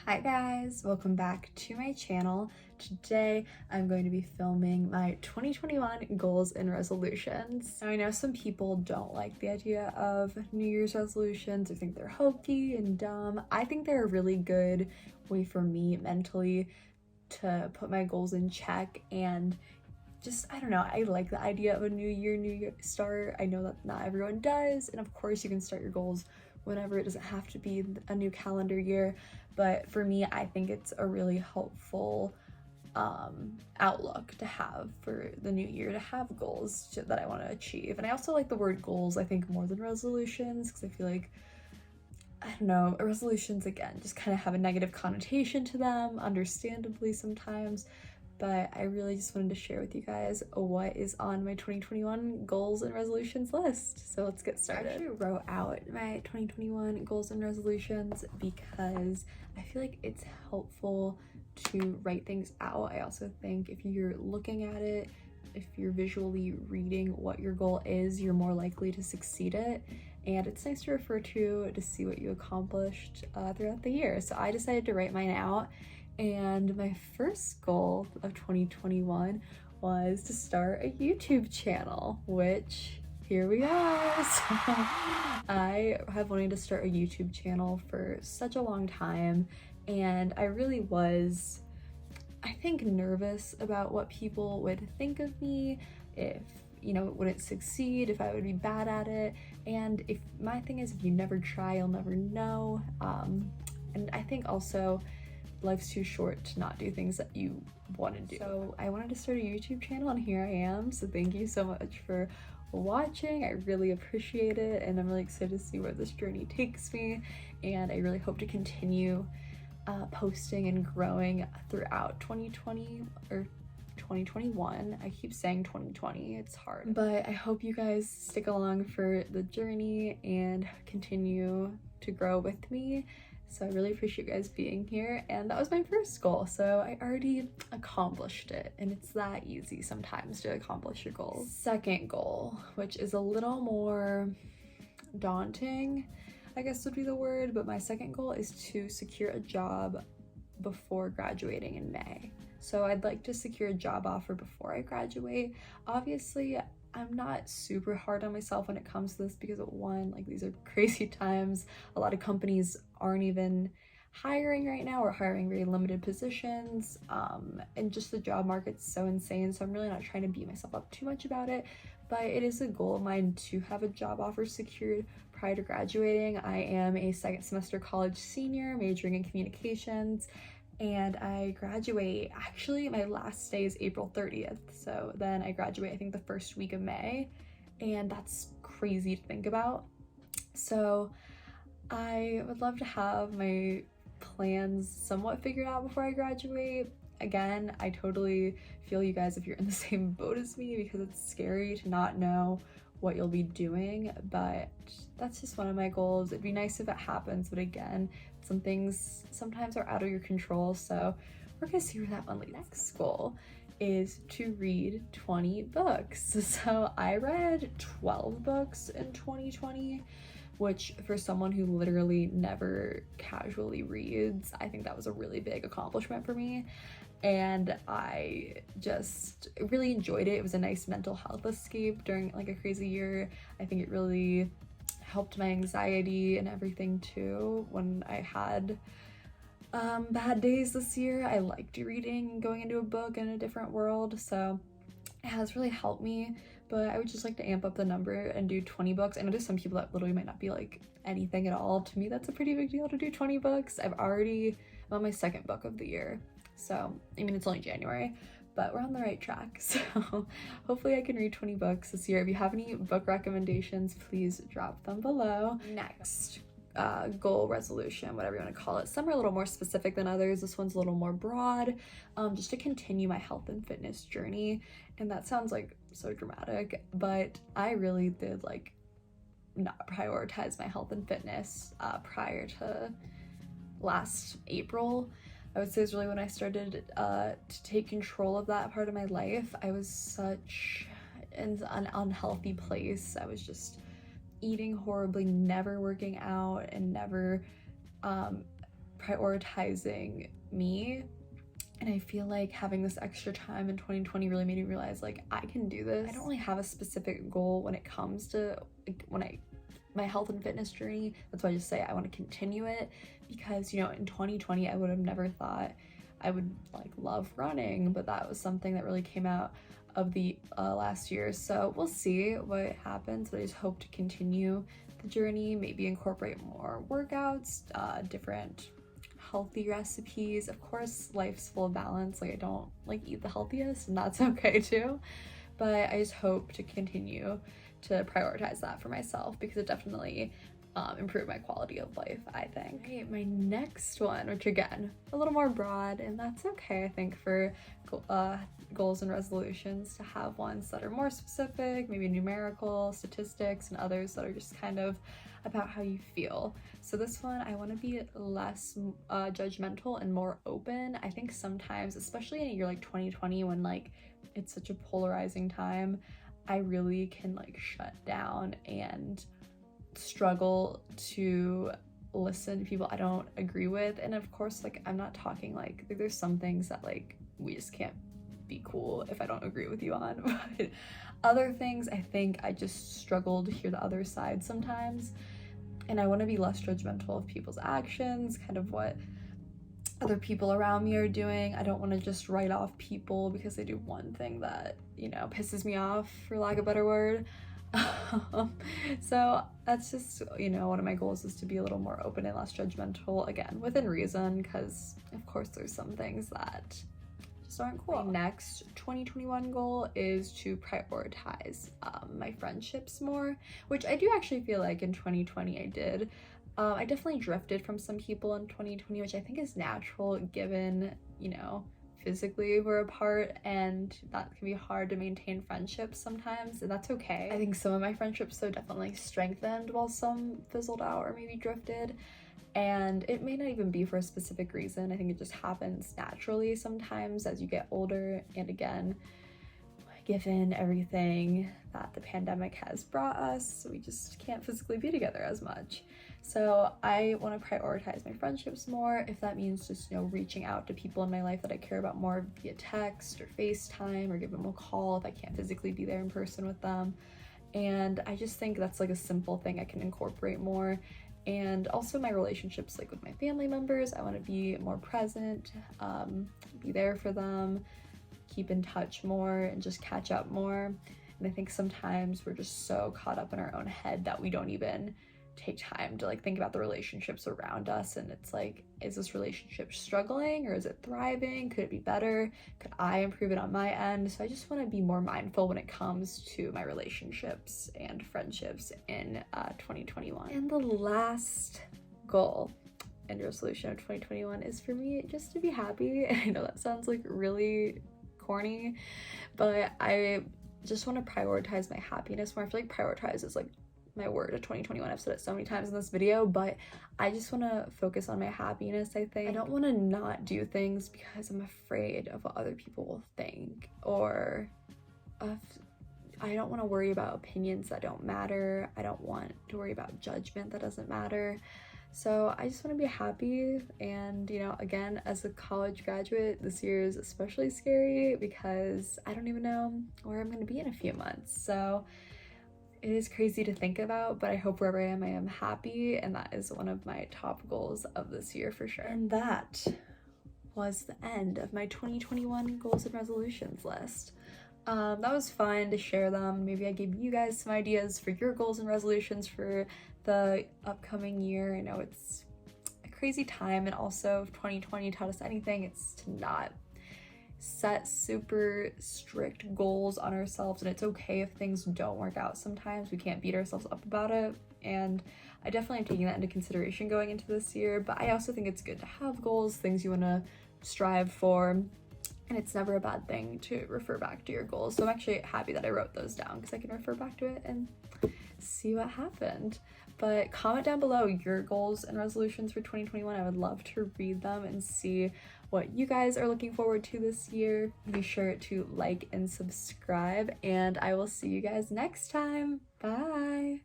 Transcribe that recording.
Hi guys, welcome back to my channel. Today I'm going to be filming my 2021 goals and resolutions. Now I know some people don't like the idea of New Year's resolutions or think they're hokey and dumb. I think they're a really good way for me mentally to put my goals in check and just, I don't know, I like the idea of a new year start. I know that not everyone does, and of course you can start your goals whenever. It doesn't have to be a new calendar year, but for me, I think it's a really helpful outlook to have for the new year, to have goals that I want to achieve. And I also like the word goals, I think, more than resolutions, because I feel like, I don't know, resolutions again just kind of have a negative connotation to them, understandably sometimes. But I really just wanted to share with you guys what is on my 2021 goals and resolutions list. So let's get started. I actually wrote out my 2021 goals and resolutions because I feel like it's helpful to write things out. I also think if you're looking at it, if you're visually reading what your goal is, you're more likely to succeed it. And it's nice to refer to see what you accomplished throughout the year. So I decided to write mine out. And my first goal of 2021 was to start a YouTube channel, which here we are. So I have wanted to start a YouTube channel for such a long time, and I really was, I think, nervous about what people would think of me, if it wouldn't succeed, if I would be bad at it. And if my thing is, if you never try, you'll never know. And I think also life's too short to not do things that you want to do. So I wanted to start a YouTube channel, and here I am. So thank you so much for watching. I really appreciate it, and I'm really excited to see where this journey takes me, and I really hope to continue posting and growing throughout 2020 or 2021. I keep saying 2020, it's hard, but I hope you guys stick along for the journey and continue to grow with me. So I really appreciate you guys being here, and that was my first goal, so I already accomplished it, and it's that easy sometimes to accomplish your goals. Second goal, which is a little more daunting, I guess would be the word, but my second goal is to secure a job before graduating in May. So I'd like to secure a job offer before I graduate. Obviously, I'm not super hard on myself when it comes to this because, one, like, these are crazy times. A lot of companies aren't even hiring right now, or hiring very limited positions, and just the job market's so insane. So I'm really not trying to beat myself up too much about it, but it is a goal of mine to have a job offer secured prior to graduating. I am a second semester college senior majoring in communications, and I graduate, actually my last day is April 30th, so then I graduate I think the first week of May, and that's crazy to think about. So I would love to have my plans somewhat figured out before I graduate. Again, I totally feel you guys if you're in the same boat as me, because it's scary to not know what you'll be doing, but that's just one of my goals. It'd be nice if it happens, but again, some things sometimes are out of your control, so we're gonna see where that one leads. Next goal is to read 20 books. So I read 12 books in 2020, which for someone who literally never casually reads, I think that was a really big accomplishment for me. And I just really enjoyed it. It was a nice mental health escape during like a crazy year. I think it really helped my anxiety and everything too. When I had bad days this year, I liked reading and going into a book in a different world. So it has really helped me, but I would just like to amp up the number and do 20 books. I know there's some people that literally might not be like anything at all. To me, that's a pretty big deal to do 20 books. I'm on my second book of the year. So, I mean, it's only January, but we're on the right track. So hopefully I can read 20 books this year. If you have any book recommendations, please drop them below. Next, goal, resolution, whatever you want to call it. Some are a little more specific than others. This one's a little more broad, just to continue my health and fitness journey. And that sounds like so dramatic, but I really did like not prioritize my health and fitness prior to last April. I would say is really when I started to take control of that part of my life. I was such in an unhealthy place. I was just eating horribly, never working out, and never prioritizing me. And I feel like having this extra time in 2020 really made me realize like I can do this. I don't really have a specific goal when it comes to like, my health and fitness journey. That's why I just say I want to continue it, because you know, in 2020 I would have never thought I would like love running, but that was something that really came out of the last year. So we'll see what happens, but I just hope to continue the journey, maybe incorporate more workouts, different healthy recipes. Of course, life's full of balance. Like I don't like eat the healthiest, and that's okay too, but I just hope to continue to prioritize that for myself, because it definitely improved my quality of life, I think. Okay, my next one, which again, a little more broad, and that's okay, I think, for goals and resolutions, to have ones that are more specific, maybe numerical, statistics, and others that are just kind of about how you feel. So this one, I want to be less judgmental and more open. I think sometimes, especially in a year like 2020, when like it's such a polarizing time, I really can like shut down and struggle to listen to people I don't agree with. And of course, like I'm not talking like there's some things that like we just can't be cool if I don't agree with you on, but other things I think I just struggle to hear the other side sometimes. And I want to be less judgmental of people's actions, kind of what other people around me are doing. I don't want to just write off people because they do one thing that, you know, pisses me off, for lack of a better word. So that's just, you know, one of my goals is to be a little more open and less judgmental, again, within reason, because of course there's some things that just aren't cool. My next 2021 goal is to prioritize my friendships more, which I do actually feel like in 2020 I did. I definitely drifted from some people in 2020, which I think is natural given, you know, physically we're apart, and that can be hard to maintain friendships sometimes, and that's okay. I think some of my friendships though definitely strengthened while some fizzled out or maybe drifted, and it may not even be for a specific reason. I think it just happens naturally sometimes as you get older, and again, given everything that the pandemic has brought us, we just can't physically be together as much. So I want to prioritize my friendships more, if that means just, you know, reaching out to people in my life that I care about more via text or FaceTime, or give them a call if I can't physically be there in person with them. And I just think that's like a simple thing I can incorporate more. And also my relationships, like with my family members, I want to be more present, be there for them, keep in touch more, and just catch up more. And I think sometimes we're just so caught up in our own head that we don't even take time to like think about the relationships around us, and it's like, is this relationship struggling or is it thriving? Could it be better? Could I improve it on my end? So I just want to be more mindful when it comes to my relationships and friendships in 2021. And the last goal and resolution of 2021 is for me just to be happy. I know that sounds like really corny, but I just want to prioritize my happiness more. I feel like prioritize is like my word of 2021. I've said it so many times in this video, but I just want to focus on my happiness. I think I don't want to not do things because I'm afraid of what other people will think, or I don't want to worry about opinions that don't matter. I don't want to worry about judgment that doesn't matter. So I just want to be happy. And, you know, again, as a college graduate, this year is especially scary because I don't even know where I'm going to be in a few months. So it is crazy to think about, but I hope wherever I am happy, and that is one of my top goals of this year for sure. And that was the end of my 2021 goals and resolutions list. That was fun to share them. Maybe I gave you guys some ideas for your goals and resolutions for the upcoming year. I know it's a crazy time, and also if 2020 taught us anything, it's to not set super strict goals on ourselves, and it's okay if things don't work out sometimes. We can't beat ourselves up about it, and I definitely am taking that into consideration going into this year. But I also think it's good to have goals, things you want to strive for, and it's never a bad thing to refer back to your goals. So I'm actually happy that I wrote those down because I can refer back to it and see what happened. But comment down below your goals and resolutions for 2021. I would love to read them and see what you guys are looking forward to this year. Be sure to like and subscribe, and I will see you guys next time. Bye!